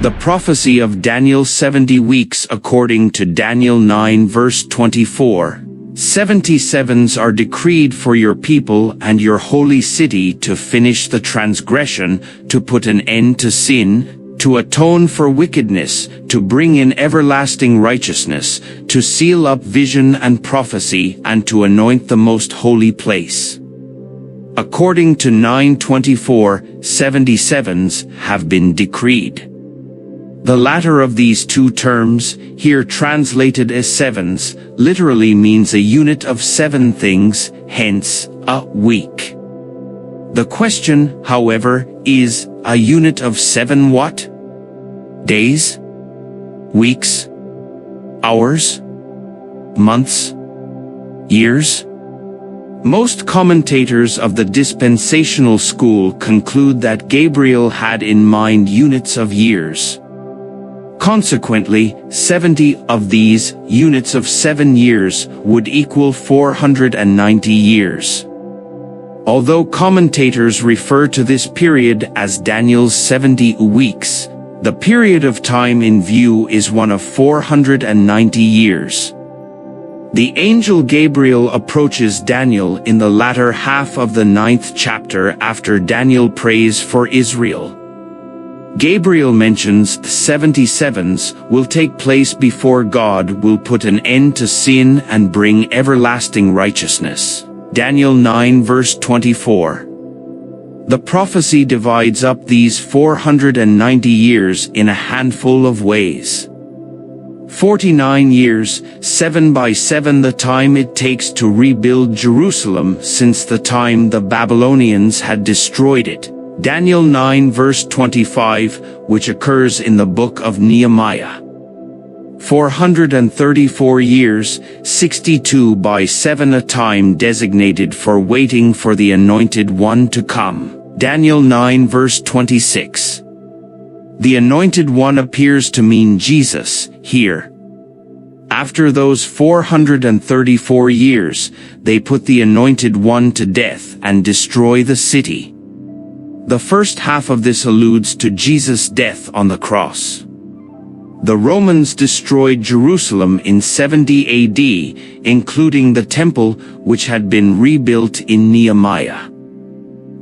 The prophecy of Daniel's 70 weeks according to Daniel 9 verse 24. 77s are decreed for your people and your holy city to finish the transgression, to put an end to sin, to atone for wickedness, to bring in everlasting righteousness, to seal up vision and prophecy, and to anoint the most holy place. According to 9:24, 77s have been decreed. The latter of these two terms, here translated as sevens, literally means a unit of 7 things, hence, a week. The question, however, is, a unit of 7 what? Days? Weeks? Hours? Months? Years? Most commentators of the dispensational school conclude that Gabriel had in mind units of years. Consequently, 70 of these units of 7 years would equal 490 years. Although commentators refer to this period as Daniel's 70 weeks, the period of time in view is one of 490 years. The angel Gabriel approaches Daniel in the latter half of the 9th chapter after Daniel prays for Israel. Gabriel mentions the 77s will take place before God will put an end to sin and bring everlasting righteousness. Daniel 9 verse 24. The prophecy divides up these 490 years in a handful of ways. 49 years, 7 by 7 the time it takes to rebuild Jerusalem since the time the Babylonians had destroyed it. Daniel 9 verse 25, which occurs in the book of Nehemiah. 434 years, 62 by 7 a time designated for waiting for the Anointed One to come. Daniel 9 verse 26. The Anointed One appears to mean Jesus, here. After those 434 years, they put the Anointed One to death and destroy the city. The first half of this alludes to Jesus' death on the cross. The Romans destroyed Jerusalem in 70 AD, including the temple, which had been rebuilt in Nehemiah.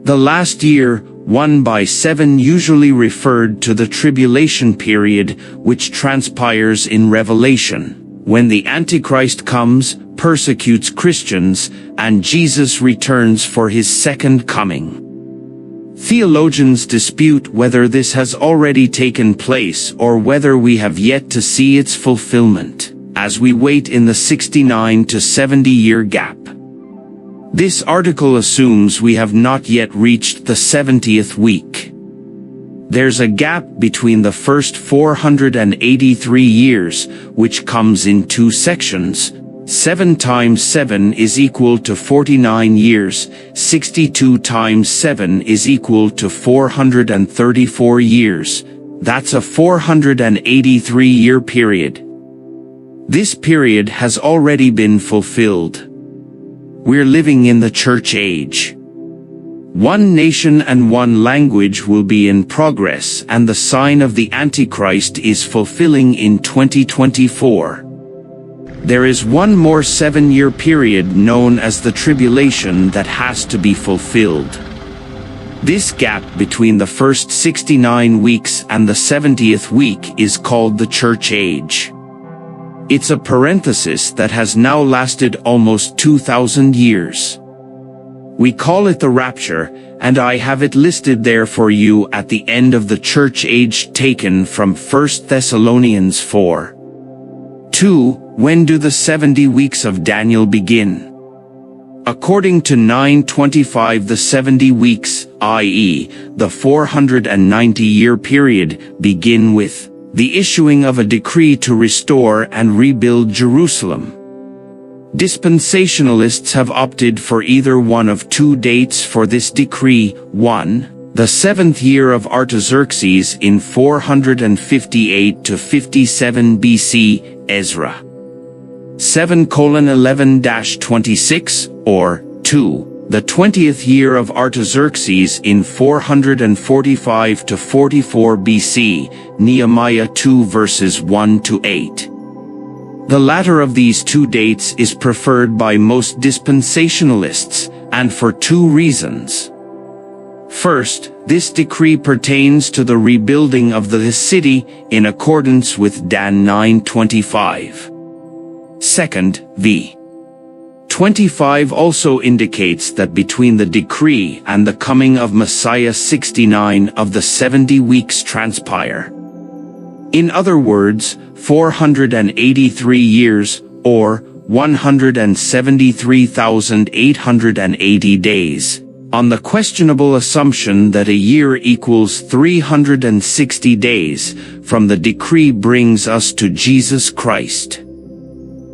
The last year, 1 by 7 usually referred to the tribulation period, which transpires in Revelation, when the Antichrist comes, persecutes Christians, and Jesus returns for his second coming. Theologians dispute whether this has already taken place or whether we have yet to see its fulfillment, as we wait in the 69 to 70-year gap. This article assumes we have not yet reached the 70th week. There's a gap between the first 483 years, which comes in 2 sections. 7 times 7 is equal to 49 years, 62 times 7 is equal to 434 years. That's a 483-year period. This period has already been fulfilled. We're living in the church age. One nation and one language will be in progress, and the sign of the Antichrist is fulfilling in 2024. There is one more 7-year period known as the tribulation that has to be fulfilled. This gap between the first 69 weeks and the 70th week is called the church age. It's a parenthesis that has now lasted almost 2,000 years. We call it the rapture, and I have it listed there for you at the end of the church age taken from 1 Thessalonians 4:2. When do the 70 weeks of Daniel begin? According to 9:25, the 70 weeks, i.e., the 490-year period, begin with the issuing of a decree to restore and rebuild Jerusalem. Dispensationalists have opted for either one of 2 dates for this decree. 1. The 7th year of Artaxerxes in 458 to 57 BC, Ezra 7:11-26, or 2. The 20th year of Artaxerxes in 445 to 44 BC, Nehemiah 2 verses 1 to 8. The latter of these two dates is preferred by most dispensationalists, and for two reasons. First, this decree pertains to the rebuilding of the city in accordance with Dan 9:25. Second, v. 25 also indicates that between the decree and the coming of Messiah 69 of the 70 weeks transpire. In other words, 483 years, or 173,880 days, on the questionable assumption that a year equals 360 days, from the decree brings us to Jesus Christ.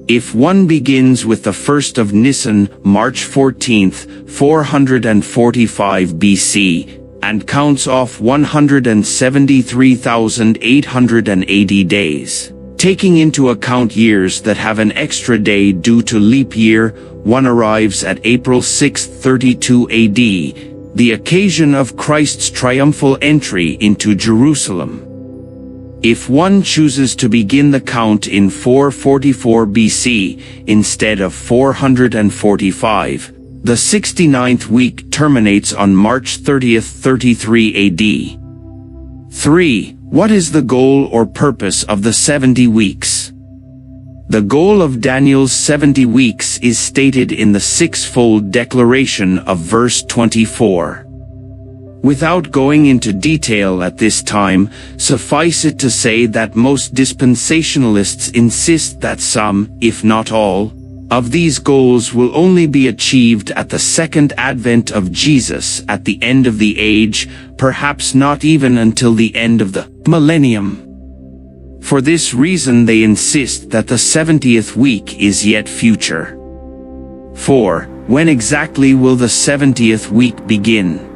If one begins with the 1st of Nisan, March 14th, 445 BC, and counts off 173,880 days, taking into account years that have an extra day due to leap year, one arrives at April 6, 32 AD, the occasion of Christ's triumphal entry into Jerusalem. If one chooses to begin the count in 444 BC instead of 445, the 69th week terminates on March 30, 33 AD. 3. What is the goal or purpose of the 70 weeks? The goal of Daniel's 70 weeks is stated in the sixfold declaration of verse 24. Without going into detail at this time, suffice it to say that most dispensationalists insist that some, if not all, of these goals will only be achieved at the second advent of Jesus at the end of the age, perhaps not even until the end of the millennium. For this reason they insist that the 70th week is yet future. 4. When exactly will the 70th week begin?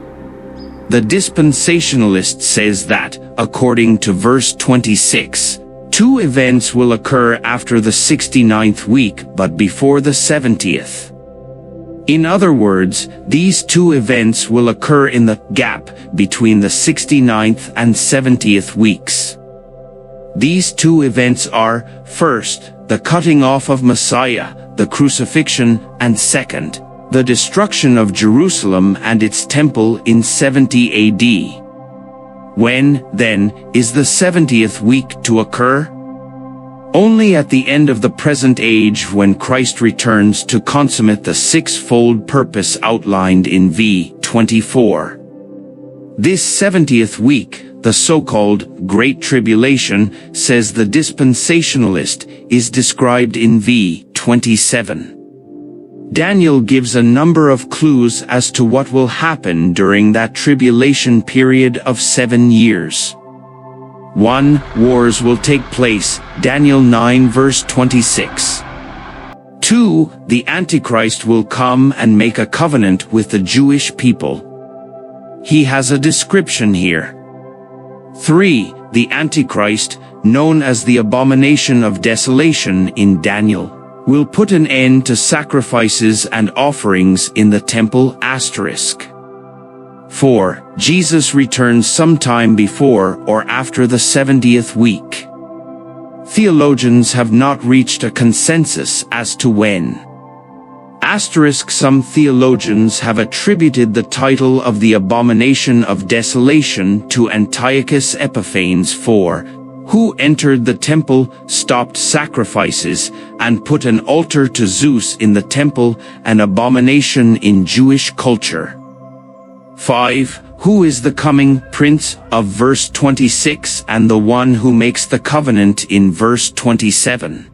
The dispensationalist says that, according to verse 26, two events will occur after the 69th week but before the 70th. In other words, these two events will occur in the gap between the 69th and 70th weeks. These two events are, first, the cutting off of Messiah, the crucifixion, and second, the destruction of Jerusalem and its temple in 70 AD. When, then, is the 70th week to occur? Only at the end of the present age, when Christ returns to consummate the sixfold purpose outlined in v. 24. This 70th week, the so-called Great Tribulation, says the dispensationalist, is described in v. 27. Daniel gives a number of clues as to what will happen during that tribulation period of 7 years. 1. Wars will take place, Daniel 9 verse 26. 2. The Antichrist will come and make a covenant with the Jewish people. He has a description here. 3. The Antichrist, known as the abomination of desolation in Daniel, will put an end to sacrifices and offerings in the temple. 4. Jesus returns sometime before or after the 70th week. Theologians have not reached a consensus as to when. Some theologians have attributed the title of the abomination of desolation to Antiochus Epiphanes IV, who entered the temple, stopped sacrifices, and put an altar to Zeus in the temple, an abomination in Jewish culture. 5. Who is the coming prince of verse 26 and the one who makes the covenant in verse 27?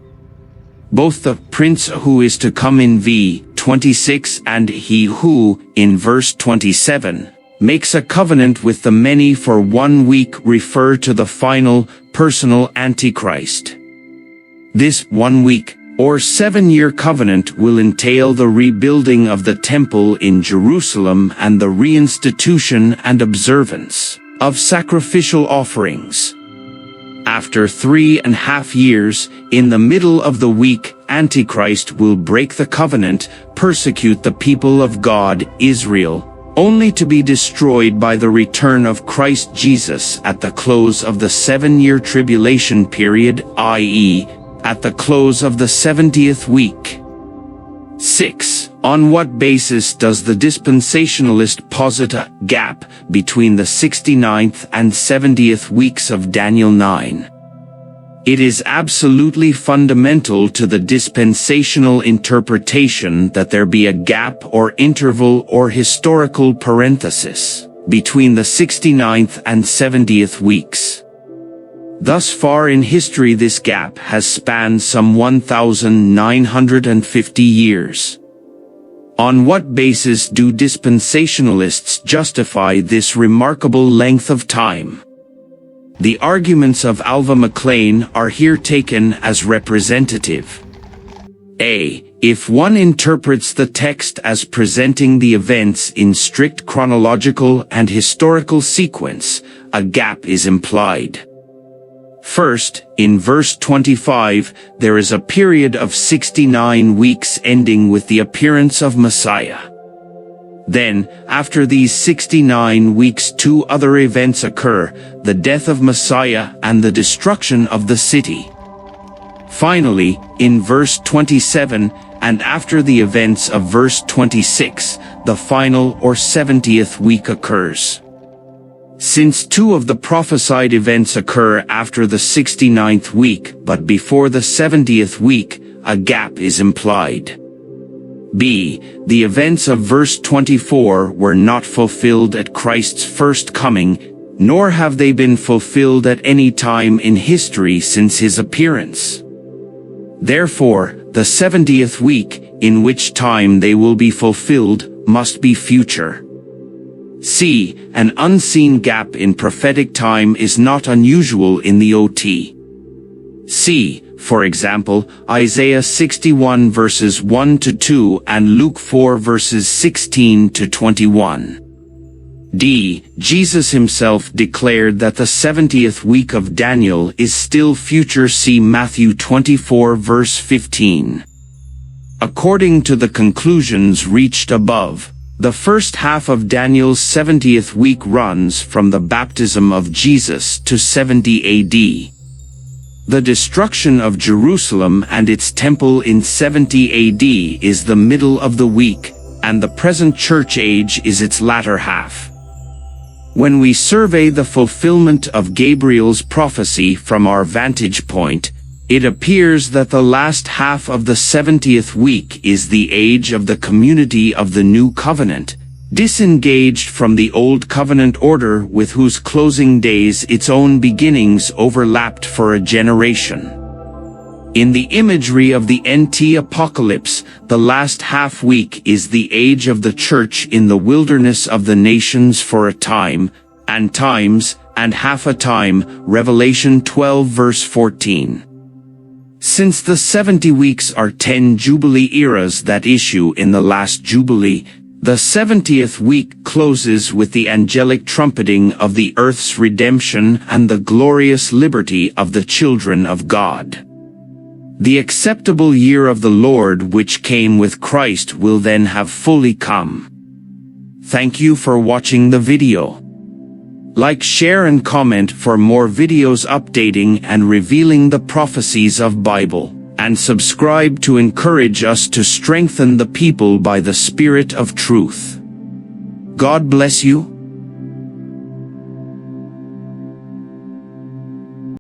Both the prince who is to come in v. 26 and he who, in verse 27, makes a covenant with the many for 1 week refer to the final, personal Antichrist. This 1 week, or 7-year covenant will entail the rebuilding of the temple in Jerusalem and the reinstitution and observance of sacrificial offerings. After 3.5 years, in the middle of the week, Antichrist will break the covenant, persecute the people of God, Israel, only to be destroyed by the return of Christ Jesus at the close of the 7-year tribulation period, i.e., at the close of the 70th week. 6. On what basis does the dispensationalist posit a gap between the 69th and 70th weeks of Daniel 9? It is absolutely fundamental to the dispensational interpretation that there be a gap or interval or historical parenthesis between the 69th and 70th weeks. Thus far in history this gap has spanned some 1,950 years. On what basis do dispensationalists justify this remarkable length of time? The arguments of Alva McLean are here taken as representative. A. If one interprets the text as presenting the events in strict chronological and historical sequence, a gap is implied. First, in verse 25, there is a period of 69 weeks ending with the appearance of Messiah. Then, after these 69 weeks, 2 other events occur: the death of Messiah and the destruction of the city. Finally, in verse 27, and after the events of verse 26, the final or 70th week occurs. Since 2 of the prophesied events occur after the 69th week but before the 70th week, a gap is implied. B. The events of verse 24 were not fulfilled at Christ's first coming, nor have they been fulfilled at any time in history since his appearance. Therefore, the 70th week, in which time they will be fulfilled, must be future. C. An unseen gap in prophetic time is not unusual in the OT. C. For example, Isaiah 61 verses 1-2 and Luke 4 verses 16-21. D. Jesus himself declared that the 70th week of Daniel is still future. See Matthew 24 verse 15. According to the conclusions reached above, the first half of Daniel's 70th week runs from the baptism of Jesus to 70 AD. The destruction of Jerusalem and its temple in 70 AD is the middle of the week, and the present church age is its latter half. When we survey the fulfillment of Gabriel's prophecy from our vantage point, it appears that the last half of the 70th week is the age of the community of the New Covenant, disengaged from the Old Covenant order with whose closing days its own beginnings overlapped for a generation. In the imagery of the NT Apocalypse, the last half week is the age of the church in the wilderness of the nations for a time, and times, and half a time, Revelation 12 verse 14. Since the 70 weeks are 10 Jubilee eras that issue in the last Jubilee, the 70th week closes with the angelic trumpeting of the earth's redemption and the glorious liberty of the children of God. The acceptable year of the Lord which came with Christ will then have fully come. Thank you for watching the video. Like, share and comment for more videos updating and revealing the prophecies of Bible, and subscribe to encourage us to strengthen the people by the Spirit of truth. God bless you.